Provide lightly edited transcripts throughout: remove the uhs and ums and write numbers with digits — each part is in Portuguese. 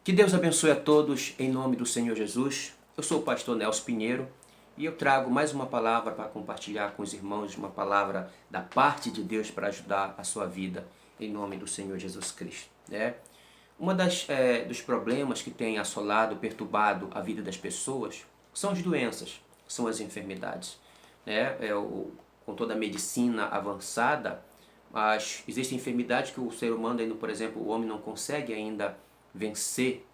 Que Deus abençoe a todos em nome do Senhor Jesus. Eu sou o pastor Nelson Pinheiro e eu trago mais uma palavra para compartilhar com os irmãos, uma palavra da parte de Deus para ajudar a sua vida em nome do Senhor Jesus Cristo. Uma dos problemas que tem assolado, perturbado a vida das pessoas são as doenças, são as enfermidades. Com toda a medicina avançada, mas existem enfermidades que o ser humano, ainda, por exemplo, o homem não consegue ainda vencer,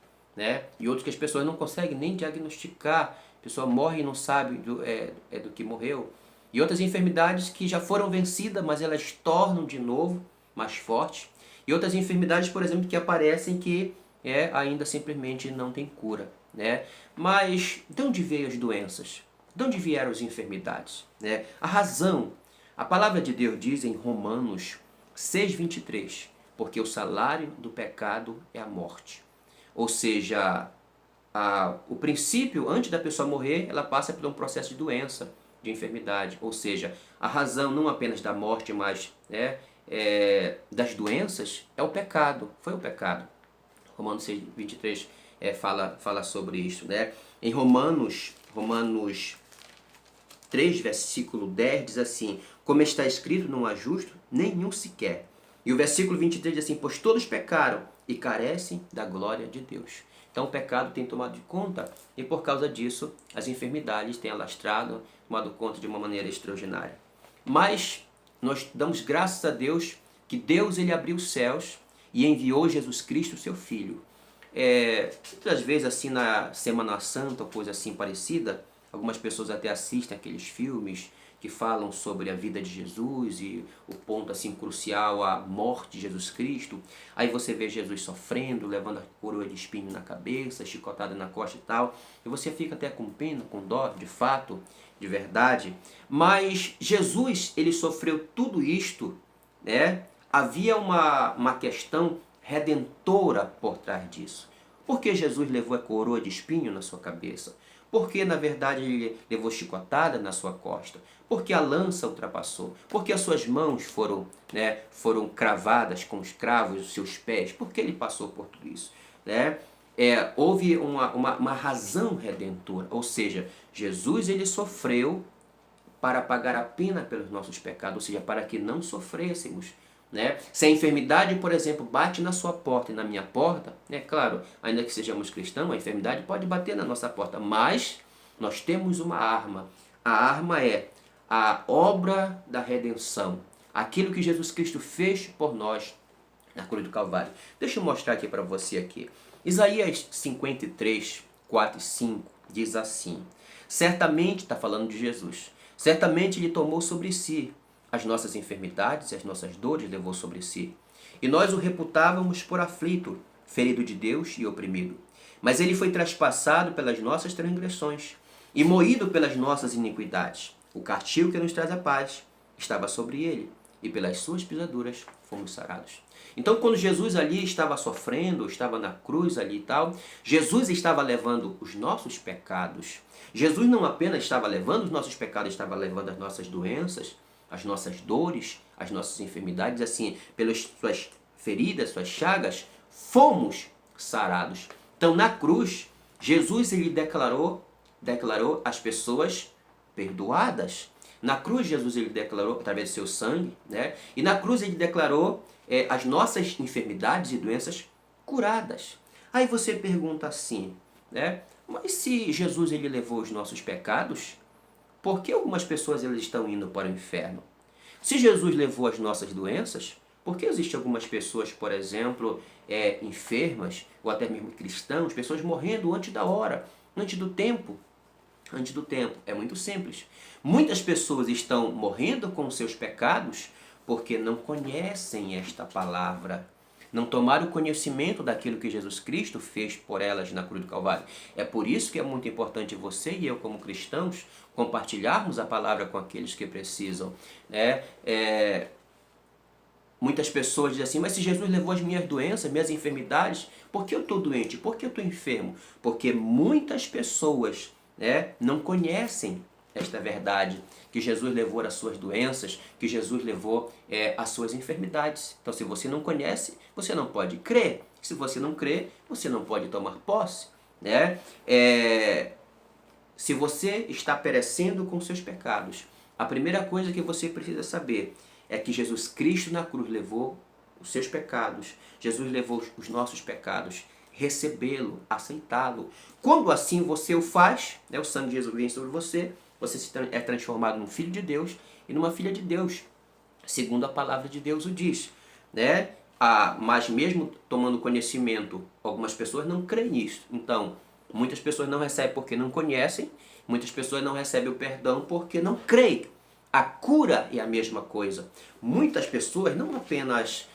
e outros que as pessoas não conseguem nem diagnosticar. A pessoa morre e não sabe do que morreu. E outras enfermidades que já foram vencidas, mas elas tornam de novo mais fortes. E outras enfermidades, por exemplo, que aparecem que ainda simplesmente não tem cura. Mas de onde veio as doenças? De onde vieram as enfermidades? A razão, a palavra de Deus diz em Romanos 6,23, porque o salário do pecado é a morte. Ou seja, o princípio, antes da pessoa morrer, ela passa por um processo de doença, de enfermidade. Ou seja, a razão não apenas da morte, mas das doenças é o pecado, foi o pecado. Romanos 6,23 fala sobre isso. Em Romanos 3, versículo 10 diz assim: como está escrito, não há justo, nenhum sequer. E o versículo 23 diz assim: pois todos pecaram e carecem da glória de Deus. Então o pecado tem tomado de conta e por causa disso as enfermidades têm alastrado, tomado conta de uma maneira extraordinária. Mas nós damos graças a Deus que Deus ele abriu os céus e enviou Jesus Cristo, seu Filho. Muitas vezes assim na Semana Santa ou coisa assim parecida, algumas pessoas até assistem aqueles filmes que falam sobre a vida de Jesus e o ponto assim crucial, a morte de Jesus Cristo. Aí você vê Jesus sofrendo, levando a coroa de espinho na cabeça, chicotada na costa e tal. E você fica até com pena, com dó, de fato, de verdade. Mas Jesus, ele sofreu tudo isto, Havia uma questão redentora por trás disso. Por que Jesus levou a coroa de espinho na sua cabeça? Porque, na verdade, ele levou chicotada na sua costa? Porque a lança ultrapassou? Porque as suas mãos foram cravadas com os cravos, os seus pés? Porque ele passou por tudo isso? Houve uma razão redentora, ou seja, Jesus ele sofreu para pagar a pena pelos nossos pecados, ou seja, para que não sofrêssemos. Se a enfermidade, por exemplo, bate na sua porta e na minha porta, claro, ainda que sejamos cristãos, a enfermidade pode bater na nossa porta, mas nós temos uma arma. A arma é a obra da redenção, aquilo que Jesus Cristo fez por nós na cruz do Calvário. Deixa eu mostrar aqui para você aqui. Isaías 53, 4 e 5 diz assim: certamente, está falando de Jesus, certamente ele tomou sobre si as nossas enfermidades e as nossas dores levou sobre si. E nós o reputávamos por aflito, ferido de Deus e oprimido. Mas ele foi traspassado pelas nossas transgressões e moído pelas nossas iniquidades. O castigo que nos traz a paz estava sobre ele, e pelas suas pisaduras fomos sarados. Então, quando Jesus ali estava sofrendo, estava na cruz ali e tal, Jesus estava levando os nossos pecados. Jesus não apenas estava levando os nossos pecados, estava levando as nossas doenças, as nossas dores, as nossas enfermidades, assim, pelas suas feridas, suas chagas, fomos sarados. Então, na cruz, Jesus ele declarou as pessoas perdoadas. Na cruz, Jesus ele declarou, através do seu sangue, e na cruz ele declarou as nossas enfermidades e doenças curadas. Aí você pergunta assim, mas se Jesus ele levou os nossos pecados, por que algumas pessoas elas estão indo para o inferno? Se Jesus levou as nossas doenças, por que existem algumas pessoas, por exemplo, enfermas, ou até mesmo cristãos, pessoas morrendo antes da hora, antes do tempo? Antes do tempo. É muito simples. Muitas pessoas estão morrendo com seus pecados porque não conhecem esta palavra. Não tomaram conhecimento daquilo que Jesus Cristo fez por elas na cruz do Calvário. É por isso que é muito importante você e eu, como cristãos, compartilharmos a palavra com aqueles que precisam. Muitas pessoas dizem assim, mas se Jesus levou as minhas doenças, minhas enfermidades, por que eu estou doente? Por que eu estou enfermo? Porque muitas pessoas não conhecem esta verdade, que Jesus levou as suas doenças, que Jesus levou as suas enfermidades. Então, se você não conhece, você não pode crer. Se você não crê, você não pode tomar posse, né? Se você está perecendo com seus pecados, a primeira coisa que você precisa saber é que Jesus Cristo na cruz levou os seus pecados, Jesus levou os nossos pecados, recebê-lo, aceitá-lo. Quando assim você o faz, né, o sangue de Jesus vem sobre você, você é transformado num filho de Deus e numa filha de Deus, segundo a palavra de Deus o diz, né? Mas mesmo tomando conhecimento, algumas pessoas não creem nisso. Então, muitas pessoas não recebem porque não conhecem, muitas pessoas não recebem o perdão porque não creem. A cura é a mesma coisa. Muitas pessoas, não apenas,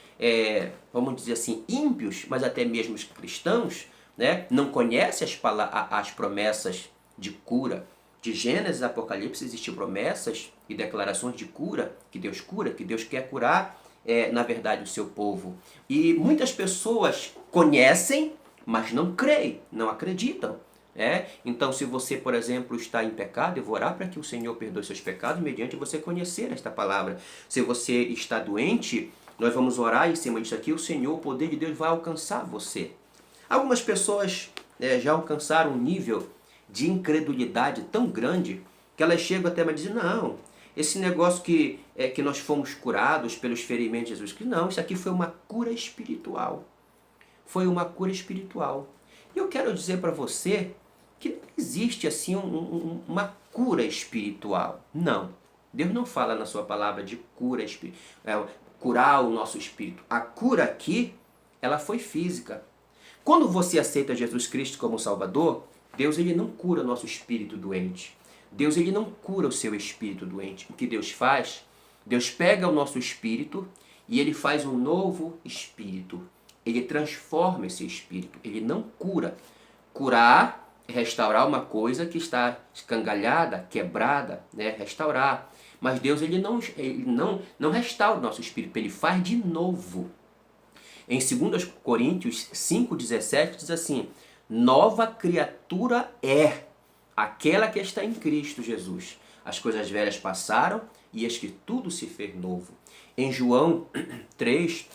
vamos dizer assim, ímpios, mas até mesmo os cristãos, né, não conhecem as promessas de cura. De Gênesis a Apocalipse existem promessas e declarações de cura, que Deus quer curar, na verdade, o seu povo. E muitas pessoas conhecem, mas não creem, não acreditam. Então, se você, por exemplo, está em pecado, eu vou orar para que o Senhor perdoe seus pecados mediante você conhecer esta palavra. Se você está doente, nós vamos orar em cima disso aqui, o poder de Deus vai alcançar você. Algumas pessoas já alcançaram um nível de incredulidade tão grande que elas chegam até a dizer, não, esse negócio que nós fomos curados pelos ferimentos de Jesus Cristo, não, isso aqui foi uma cura espiritual. Foi uma cura espiritual. E eu quero dizer para você que não existe assim uma cura espiritual. Não. Deus não fala na sua palavra de cura espiritual, curar o nosso espírito. A cura aqui, ela foi física. Quando você aceita Jesus Cristo como Salvador, Deus ele não cura o nosso espírito doente. Deus ele não cura o seu espírito doente. O que Deus faz? Deus pega o nosso espírito e ele faz um novo espírito. Ele transforma esse espírito. Ele não cura. Curar é restaurar uma coisa que está escangalhada, quebrada, né? Restaurar. Mas Deus ele não restaura o nosso espírito. Ele faz de novo. Em 2 Coríntios 5,17 diz assim, nova criatura é aquela que está em Cristo Jesus. As coisas velhas passaram e eis que tudo se fez novo. Em João 3,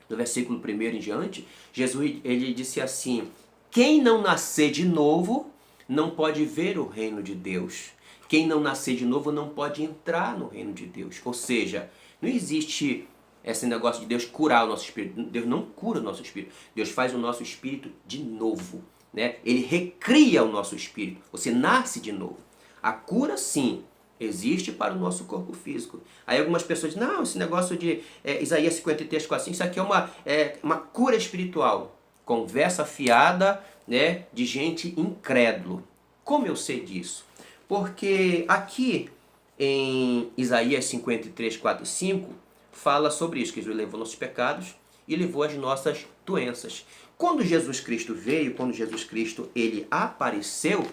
do versículo 1 em diante, Jesus ele disse assim, quem não nascer de novo não pode ver o reino de Deus. Quem não nascer de novo não pode entrar no reino de Deus. Ou seja, não existe esse negócio de Deus curar o nosso espírito. Deus não cura o nosso espírito. Deus faz o nosso espírito de novo. Né? Ele recria o nosso espírito. Você nasce de novo. A cura, sim, existe para o nosso corpo físico. Aí algumas pessoas dizem, não, esse negócio de Isaías 53, 4, 5, isso aqui é uma cura espiritual. Conversa fiada, né, de gente incrédulo. Como eu sei disso? Porque aqui em Isaías 53, 4 e 5, fala sobre isso, que Jesus levou nossos pecados e levou as nossas doenças. Quando Jesus Cristo veio, quando Jesus Cristo ele apareceu,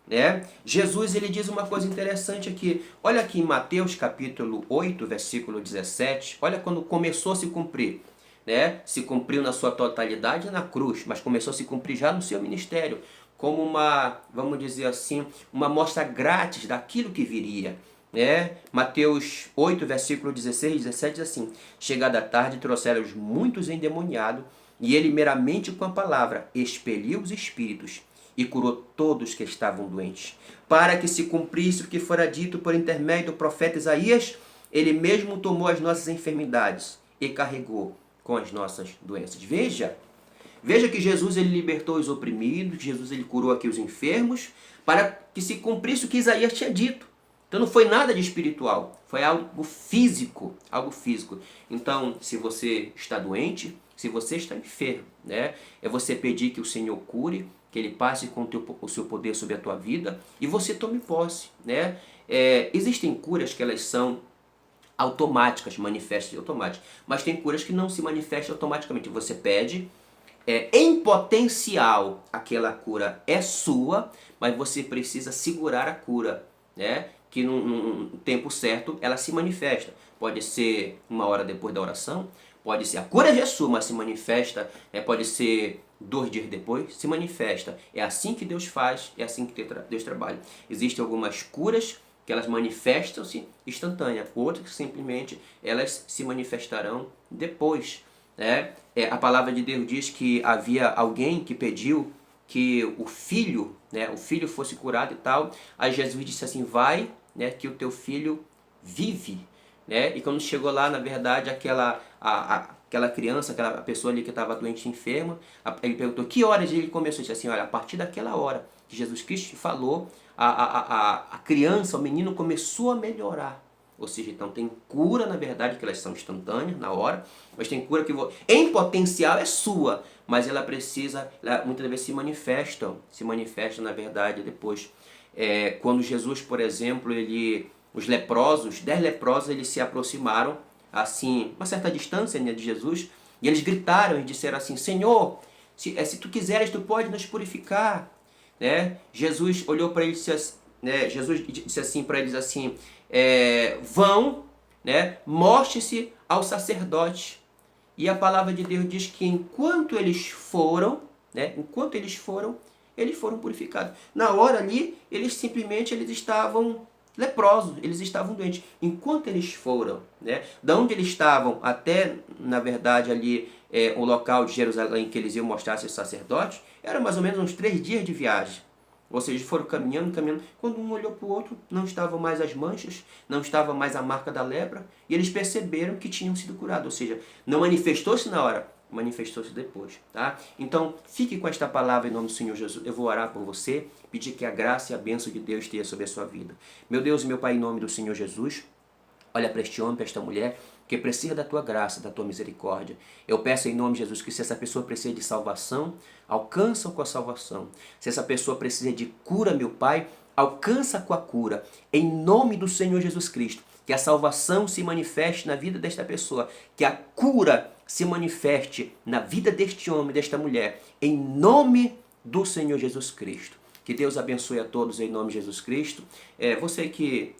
né, Jesus ele diz uma coisa interessante aqui. Olha aqui em Mateus capítulo 8, versículo 17, olha quando começou a se cumprir. Né? Se cumpriu na sua totalidade na cruz, mas começou a se cumprir já no seu ministério, como uma, vamos dizer assim, uma amostra grátis daquilo que viria. Né? Mateus 8, versículo 16 e 17 diz assim, chegada a tarde trouxeram muitos endemoniados, e ele meramente com a palavra expeliu os espíritos e curou todos que estavam doentes, para que se cumprisse o que fora dito por intermédio do profeta Isaías, ele mesmo tomou as nossas enfermidades e carregou com as nossas doenças. Veja que Jesus ele libertou os oprimidos, Jesus ele curou aqui os enfermos, para que se cumprisse o que Isaías tinha dito. Então não foi nada de espiritual, foi algo físico, algo físico. Então, se você está doente, se você está enfermo, né, é você pedir que o Senhor cure, que Ele passe com o seu poder sobre a tua vida e você tome posse, né? Existem curas que elas são automáticas, manifestam automáticas, mas tem curas que não se manifestam automaticamente. Você pede, em potencial aquela cura é sua, mas você precisa segurar a cura, né? Que no tempo certo ela se manifesta. Pode ser 1 hora depois da oração, pode ser a cura já é sua, mas se manifesta, pode ser 2 dias depois, se manifesta. É assim que Deus faz, é assim que Deus trabalha. Existem algumas curas que elas manifestam-se instantânea, outras que simplesmente elas se manifestarão depois. né? A palavra de Deus diz que havia alguém que pediu que o filho, né, o filho fosse curado e tal. Aí Jesus disse assim, vai, né, que o teu filho vive, né? E quando chegou lá, na verdade, aquela criança, aquela pessoa ali que estava doente e enferma, ele perguntou que horas ele começou. Ele disse assim, olha, a partir daquela hora que Jesus Cristo falou, a criança, o menino começou a melhorar. Ou seja, então tem cura, na verdade, que elas são instantâneas, na hora, mas tem cura que em potencial é sua, mas ela precisa, muitas vezes se manifestam, na verdade, depois. Quando Jesus, por exemplo, os leprosos, 10 leprosos, eles se aproximaram, assim, uma certa distância, né, de Jesus, e eles gritaram e disseram assim, Senhor, se tu quiseres, tu pode nos purificar, né? Jesus olhou para eles, né, Jesus disse assim para eles assim, vão, né, mostre-se ao sacerdote. E a palavra de Deus diz que enquanto eles foram, né, eles foram purificados. Na hora ali, eles estavam leprosos, eles estavam doentes. Enquanto eles foram, né, da onde eles estavam até, na verdade, ali, o local de Jerusalém que eles iam mostrar seus sacerdotes, era mais ou menos uns 3 dias de viagem. Ou seja, foram caminhando, caminhando. Quando um olhou para o outro, não estavam mais as manchas, não estava mais a marca da lepra, e eles perceberam que tinham sido curados. Ou seja, não manifestou-se na hora, manifestou-se depois. Tá? Então, fique com esta palavra em nome do Senhor Jesus. Eu vou orar por você, pedir que a graça e a bênção de Deus esteja sobre a sua vida. Meu Deus e meu Pai, em nome do Senhor Jesus, olha para este homem, para esta mulher, que precisa da tua graça, da tua misericórdia. Eu peço em nome de Jesus que se essa pessoa precisa de salvação, alcança com a salvação. Se essa pessoa precisa de cura, meu Pai, alcança com a cura. Em nome do Senhor Jesus Cristo, que a salvação se manifeste na vida desta pessoa, que a cura se manifeste na vida deste homem, desta mulher, em nome do Senhor Jesus Cristo. Que Deus abençoe a todos em nome de Jesus Cristo. Você que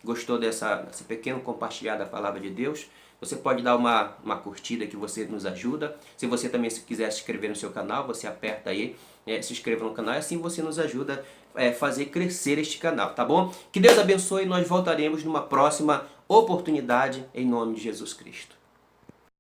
gostou dessa pequeno compartilhar da palavra de Deus, você pode dar uma curtida que você nos ajuda. Se você também quiser se inscrever no seu canal, você aperta aí, se inscreva no canal, e assim você nos ajuda a fazer crescer este canal, tá bom? Que Deus abençoe e nós voltaremos numa próxima oportunidade em nome de Jesus Cristo.